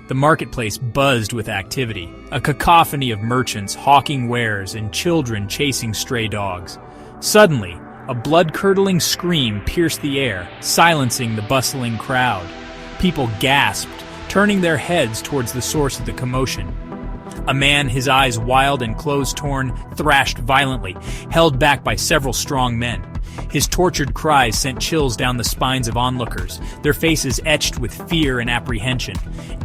The marketplace buzzed with activity, a cacophony of merchants hawking wares and children chasing stray dogs. Suddenly, a blood-curdling scream pierced the air, silencing the bustling crowd. People gasped, turning their heads towards the source of the commotion. A man, his eyes wild and clothes torn, thrashed violently, held back by several strong men. His tortured cries sent chills down the spines of onlookers, their faces etched with fear and apprehension.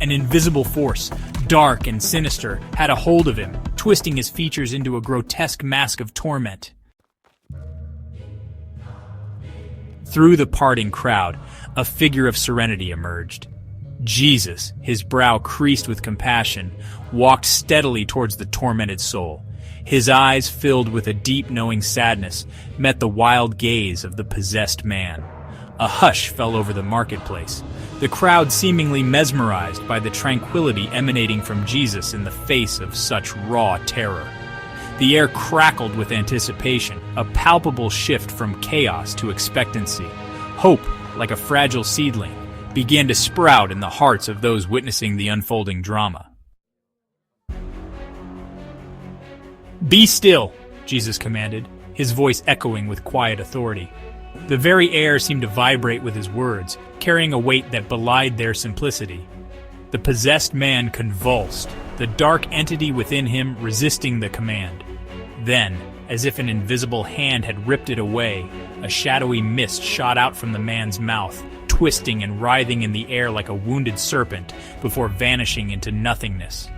An invisible force, dark and sinister, had a hold of him, twisting his features into a grotesque mask of torment. Through the parting crowd, a figure of serenity emerged. Jesus, his brow creased with compassion, walked steadily towards the tormented soul. His eyes, filled with a deep knowing sadness, met the wild gaze of the possessed man. A hush fell over the marketplace, the crowd seemingly mesmerized by the tranquility emanating from Jesus in the face of such raw terror. The air crackled with anticipation, a palpable shift from chaos to expectancy. Hope, like a fragile seedling, began to sprout in the hearts of those witnessing the unfolding drama. "Be still," Jesus commanded, his voice echoing with quiet authority. The very air seemed to vibrate with his words, carrying a weight that belied their simplicity. The possessed man convulsed, the dark entity within him resisting the command. Then, as if an invisible hand had ripped it away, a shadowy mist shot out from the man's mouth, twisting and writhing in the air like a wounded serpent before vanishing into nothingness.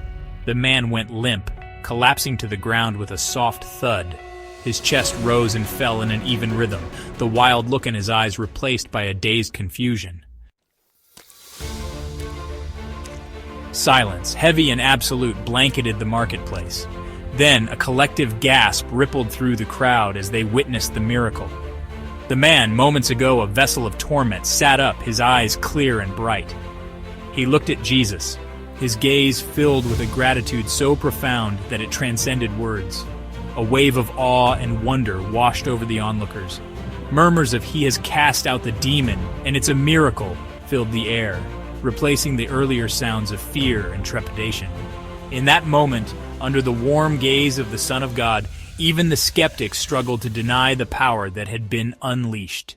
The man went limp, collapsing to the ground with a soft thud. His chest rose and fell in an even rhythm, the wild look in his eyes replaced by a dazed confusion. Silence, heavy and absolute, blanketed the marketplace. Then a collective gasp rippled through the crowd as they witnessed the miracle. The man, moments ago a vessel of torment, sat up, his eyes clear and bright. He looked at Jesus, his gaze filled with a gratitude so profound that it transcended words. A wave of awe and wonder washed over the onlookers. Murmurs of "He has cast out the demon, and it's a miracle," filled the air, replacing the earlier sounds of fear and trepidation. In that moment, under the warm gaze of the Son of God, even the skeptics struggled to deny the power that had been unleashed.